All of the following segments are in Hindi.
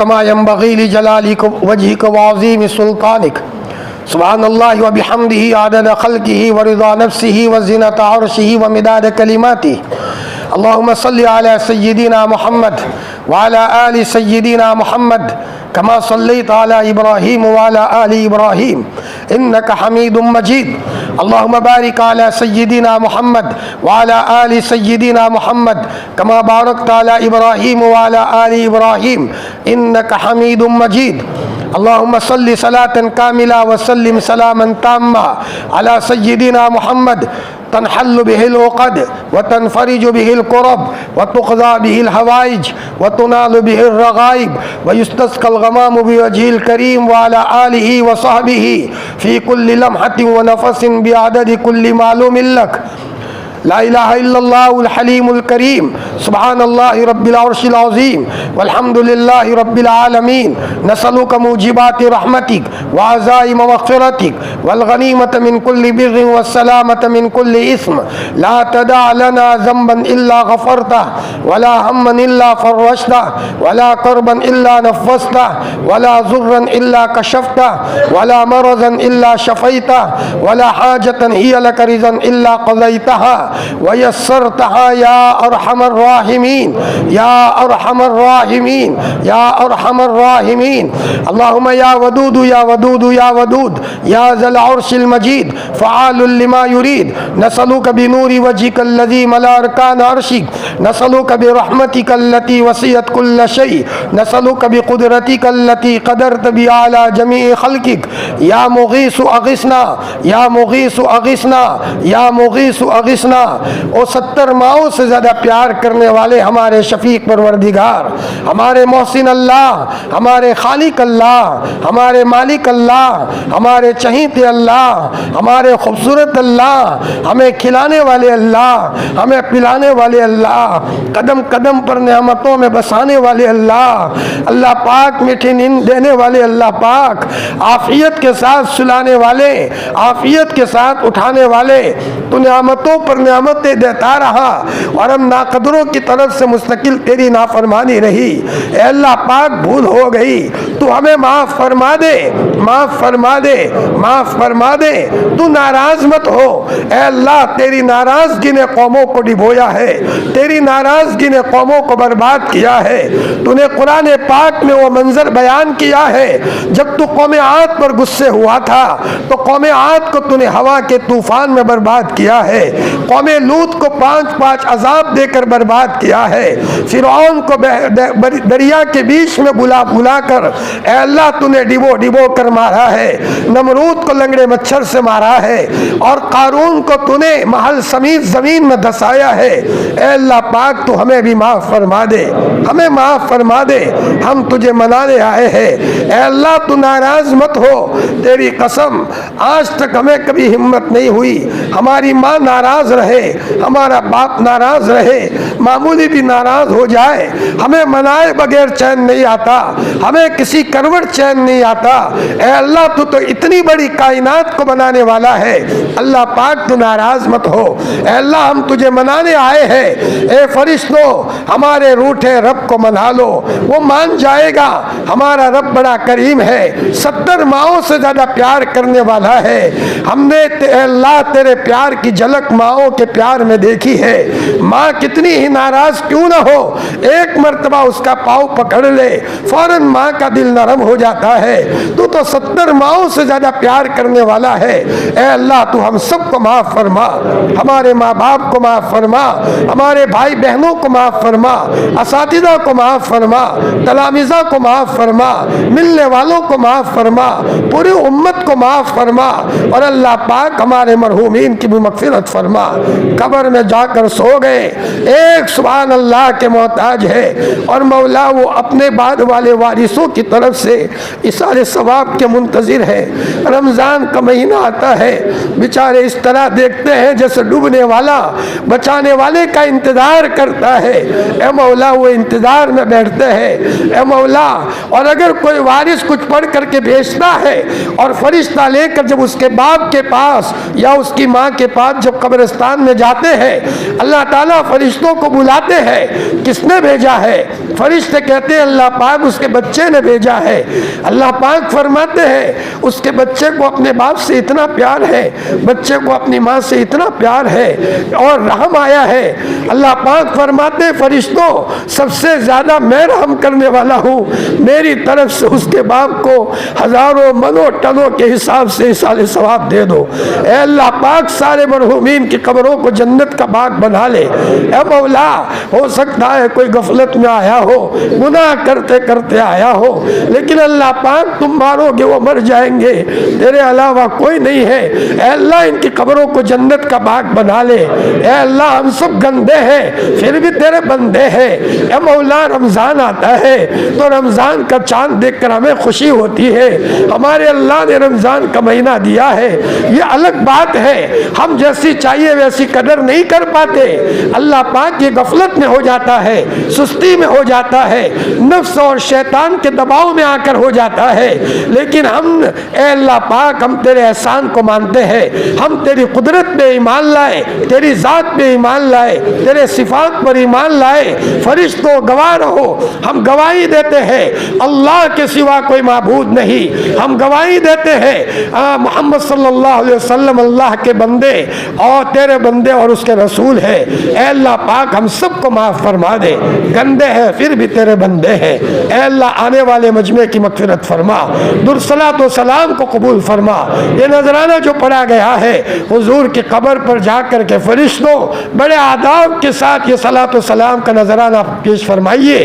कमा यंबगी लिजलालिक वजहिक व अज़ीम सुल्तानिक। सुब्हानल्लाहि व बिहम्दिही आदद खल्किही व रिज़ा नफ्सिही व ज़ीनत अर्शिही व मिदाद कलिमातिही। अल्लाहुम्मा सल्लि अला सय्यिदिना मुहम्मद व अला आलि सय्यिदिना मुहम्मद कमा सल्लैता अला इब्राहीम व अला आलि इब्राहीम इन्नका हमीदुम मजीद। अल्लाहुम्मा बारिक अला सय्यिदिना मुहम्मद व अला आलि सय्यिदिना मुहम्मद कमा बारकता अला इब्राहीम व अला आलि इब्राहीम इन्नका हमीदुम मजीद। अल्लाहुम्मा सल्लि सलातन कामिला व सल्लिम सलामन ताम्मा अला सय्यिदिना मुहम्मद तनहल्लु बिहिल उक़द व तनफरिजु बिहिल कुरब व तुक़ज़ा बिहिल हवाइज व तुनालु बिहिल रग़ाइब व युस्तस्क़ल ग़मामु बिवजहिल करीम व अला आलिही व सहबिही फ़ी कुल्लि लम्हतिन व नफ़सिन बिअददि कुल्लि मालूमिन लक। ला इलाहा इल्लल्लाहुल हलीमुल करीम सुब्हानल्लाहि रब्बिल अर्शिल अज़ीम वल्हम्दुलिल्लाहि रब्बिल आलमीन। नसअलुका मूजिबाति रहमतिक व अज़ाइम मग़फ़िरतिक वल गनीमत मिन कुल्लि बिर्रिन वस्सलामत मिन कुल्लि इस्म। ला तदा लना ज़ंबन इल्ला गफ़रतह वला हम्मन इल्ला फ़रजतह वला कर्बन इल्ला नफ़्फ़स्तह वला ज़ुर्रन इल्ला कशफ़तह वला मरज़न इल्ला शफ़ैतह वला हाजतन हिय लक रिज़न इल्ला क़ज़ैतहा वयस्सरतहा या अरहमर राहिमीन या अरहमर राहिमीन या अरहमर राहिमीन। अल्लाहुम्मा या वदूदु या वदूदु या वदूद या ज़ल अर्शिल मजीद फ़आलुल लिमा युरीद। नसअलुका बिनूरि वजहिकल लज़ी मला अरकान अर्शिक नसअलुका बिरहमतिकल लती वसिअत कुल्ल शै नसअलुका बिक़ुदरतिकल लती क़दरत बिहा अला जमीइ ख़ल्क़िक। या मुग़ीसु अग़िसना या मुग़ीसु अग़िसना या मुग़ीसु अग़िसना। ओ 70 माओं से ज़्यादा प्यार करने वाले हमारे शफीक परवरदिगार, हमारे मोहसिन अल्लाह, हमारे खालिक अल्लाह, हमारे मालिक अल्लाह, हमारे चहीते अल्लाह, हमारे खूबसूरत अल्लाह, हमें खिलाने वाले अल्लाह, हमें पिलाने वाले अल्लाह, कदम कदम पर नेमतों में बसाने वाले अल्लाह, अल्लाह पाक मीठी नींद देने वाले अल्लाह पाक, आफियत के साथ सुलाने वाले, आफियत के साथ उठाने वाले, तो नेमतों पर नेमतें देता रहा और हम नाकदरों की तरफ से मुस्तकिल तेरी नाफरमानी रही। ए अल्लाह पाक भूल हो गई, तू हमें माफ़ फरमा दे, माफ़ फरमा दे, माफ़ फरमा दे, तू नाराज़ मत हो। ए अल्लाह तेरी नाराज़गी ने कौमों को डिबोया है, तेरी नाराज़गी ने कौमों को बर्बाद किया है। तूने कुरान पाक में वो मंजर बयान किया है जब तू कौम आद पर गुस्से हुआ था तो कौम आद को तूने हवा के तूफान में बर्बाद किया है, कौम लूत को 5-5 अजाब देकर बर्बाद किया है, फिरौन को दरिया के बीच में बुला बुला कर ए अल्लाह तूने डिबो डिबो कर मारा है, नमरूद को लंगड़े मच्छर से मारा है और कारून को तूने महल समीत जमीन में धसाया है। ए अल्लाह पाक तू हमें भी माफ़ फरमा दे, हमें माफ़ फरमा दे, हम तुझे मनाने आए हैं। ए अल्लाह तू नाराज़ मत हो, तेरी कसम आज तक हमें कभी हिम्मत नहीं हुई हमारी माँ नाराज़ रहे, हमारा बाप नाराज रहे, मामूली भी नाराज हो जाए, हमें मनाए बगैर चैन नहीं आता, हमें किसी करवट चैन नहीं आता। ए अल्लाह तू तो इतनी बड़ी कायनात को बनाने वाला है, अल्लाह पाक तू नाराज मत हो। ए अल्लाह हम तुझे मनाने आए हैं, ए फरिश्तों हमारे रूठे रब को मना लो, वो मान जाएगा। हमारा रब बड़ा करीम है, 70 माओं से ज्यादा प्यार करने वाला है। हमने अल्लाह तेरे प्यार की झलक माओं के प्यार में देखी है। माँ कितनी ही नाराज क्यों ना हो, एक मर्तबा उसका पाँव पकड़ ले फौरन माँ का दिल नरम हो जाता है। तू तो 70 माओं से ज्यादा प्यार करने वाला है। ए अल्लाह तू हम सबको माफ फरमा, हमारे माँ बाप को माफ फरमा, हमारे भाई बहनों को माफ फरमा, असातिज़ा को माफ फरमा, तलामिज़ा को माफ फरमा, मिलने वालों को माफ फरमा, पूरी उम्मत को माफ फरमा और अल्लाह पाक हमारे मरहूमीन की भी मग़फ़िरत फरमा। कब्र में जाकर सो गए, एक सुभान अल्लाह के मोहताज है और मौला वो अपने बाद वाले वारिसों की तरफ से इसारे सवाब के मुंतज़िर है। रमज़ान का महीना आता है, बेचारे इस तरह देखते हैं जैसे डूबने वाला बचाने वाले का इंतज़ार करता है। ए मौला वो इंतज़ार में बैठते हैं। ए मौला और अगर कोई वारिस कुछ पढ़ करके भेजता है और फरिश्ता लेकर जब उसके बाप के पास या उसकी माँ के पास जब कब्रिस्तान आसमान में जाते हैं, अल्लाह ताला फरिश्तों को बुलाते हैं, किसने भेजा है? फरिश्ते कहते हैं अल्लाह पाक उसके बच्चे ने भेजा है। अल्लाह पाक फरमाते हैं उसके बच्चे को अपने बाप से इतना प्यार है, बच्चे को अपनी माँ से इतना प्यार है और रहम आया है। अल्लाह पाक फरमाते हैं फरिश्तों सबसे ज़्यादा मैं रहम करने वाला हूँ, मेरी तरफ से उसके बाप को हज़ारों मनों टनों के हिसाब से इसाले सवाब दे दो। ए अल्लाह पाक सारे मरहूमीन की कब्रों को जन्नत का बाग बना ले। ए मौला, हो सकता है कोई गफलत में आया हो, गुनाह करते करते आया हो, लेकिन अल्लाह पाक तुम मारोगे वो मर जाएंगे, तेरे अलावा कोई नहीं है। ए अल्लाह इनकी कब्रों को जन्नत का बाग बना ले। ए अल्लाह हम सब गंदे हैं फिर भी तेरे बंदे हैं। ए मौला, रमज़ान आता है तो रमज़ान का चांद देखकर हमें खुशी होती है, हमारे अल्लाह ने रमज़ान का महीना दिया है, ये अलग बात है। हम जैसी चाहिए वैसी कदर नहीं कर पाते। अल्लाह पाक ये गफलत में हो जाता है, सुस्ती में हो जाता है, नफ्स और शैतान के दबाव में आकर हो जाता है। लेकिन हम ए अल्लाह पाक हम तेरे एहसान को मानते हैं, हम तेरी कुदरत पे ईमान लाए, तेरी ज़ात पे ईमान लाए, तेरे सिफात पर ईमान लाए। फरिश्तों गवाह रहो, हम गवाही देते हैं अल्लाह के सिवा कोई माबूद नहीं। हम गवाही देते हैं मोहम्मद सल्लल्लाहु अलैहि वसल्लम अल्लाह के बंदे और तेरे बंदे और उसके रसूल है। ए अल्लाह पाक हम सबको माफ़ फरमा दे, गंदे हैं फिर भी तेरे बंदे हैं। ए अल्लाह आने वाले मजमे की मगफिरत फरमा, दुर्सलात व सलाम को कबूल फरमा। ये नजराना जो पढ़ा गया है हुजूर की कब्र पर जाकर के फरिश्तों बड़े आदाब के साथ ये सलात व सलाम का नजराना पेश फरमाइए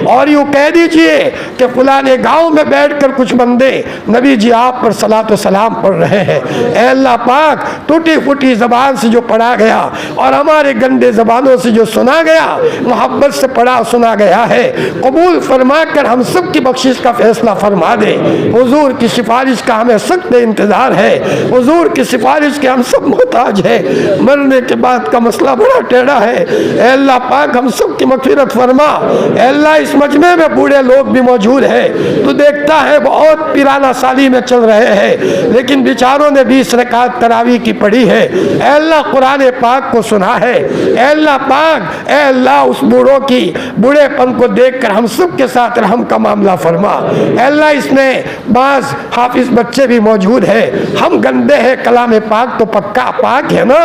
और यूँ कह दीजिए कि फलाने गाँव में बैठ कर कुछ बंदे नबी जी आप पर सलात व सलाम पढ़ रहे हैं। ए अल्लाह पाक टूटी फूटी ज़बान से जो पढ़ा गया और हमारे गंदे ज़बानों से जो सुना गया, मोहब्बत से पढ़ा सुना गया है, कबूल फरमा कर हम सब की बख्शिश का फैसला फरमा दे। हुजूर की सिफारिश का हमें सख्त इंतज़ार है, हुजूर की सिफारिश के हम सब मोहताज है। मरने के बाद का मसला बड़ा टेढ़ा है। ए अल्लाह पाक हम सब की मगफिरत फरमा। ए अल्लाह इस मजमे में बूढ़े लोग भी मौजूद है, तो देखता है बहुत पिराना साली में चल रहे हैं, लेकिन बेचारों ने 20 रकात तरावी की पढ़ी है। ए अल्लाह कुरान पाक को सुना है। ए अल्लाह पाक, ए अल्लाह उस बूढ़ों की बूढ़ेपन को देखकर हम सब के साथ रहम का मामला फरमा। ए अल्लाह इसमें बास हाफिज बच्चे भी मौजूद है, हम गंदे हैं, कलाम पाक तो पक्का पाक है ना,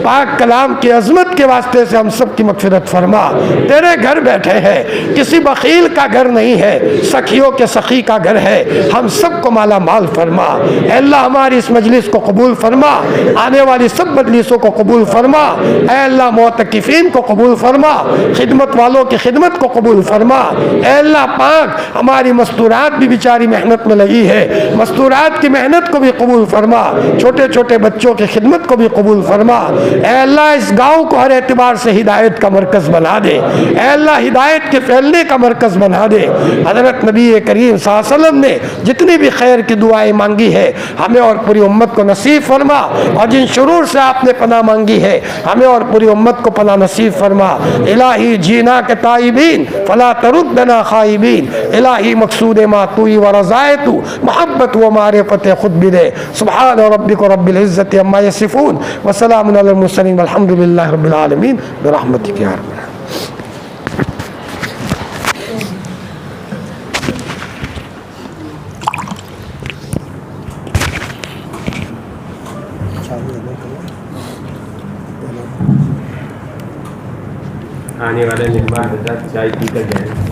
पाक कलाम की अजमत के वास्ते से हम सब की मगफिरत फरमा। तेरे घर बैठे हैं, किसी बखील का घर नहीं है, सखियों के सखी का घर है, हम सबको माला माल फरमा। ए अल्लाह हमारी इस मजलिस को कबूल फरमा, आने वाली सब मजलिसों को कबूल फरमा। ए अल्लाह मोतकिफीन को कबूल फरमा, खिदमत वालों की खिदमत को कबूल फरमा। ए अल्लाह पाक हमारी मस्तूरात भी बेचारी मेहनत में लगी है, मस्तूरात की मेहनत को भी कबूल फरमा, छोटे छोटे बच्चों की खिदमत को भी कबूल फरमा। ए अल्लाह इस गाँव को हर एतबार से हिदायत का मरकज़ बना दे। ए अल्लाह हिदायत के फैलने का मरकज़ बना दे। हज़रत नबी करीम सल्लल्लाहु अलैहि वसल्लम ने जितनी भी खैर की दुआएं मांगी है हमें और पूरी उम्मत को नसीब फरमा, और जिन शुरूर से आपने पनाह मांगी है हमें और पूरी उम्मत को पनाह नसीब फरमा। इलाही जीना के ताइबीन फला तरुद्दना खाइबीन, इलाही मकसूद मातुई व रज़ाए तू मोहब्बत व मारिफत खुद भी दे। सुब्हान रब्बिक रब्बिल इज़्ज़ति अम्मा यसिफून व सलामुन अलल मुरसलीन वल्हम्दुलिल्लाहि रब्बिल आलमीन बिरहमतिक या रब्बल। आने वाले मेहमान चाय पीकर जाएंगे।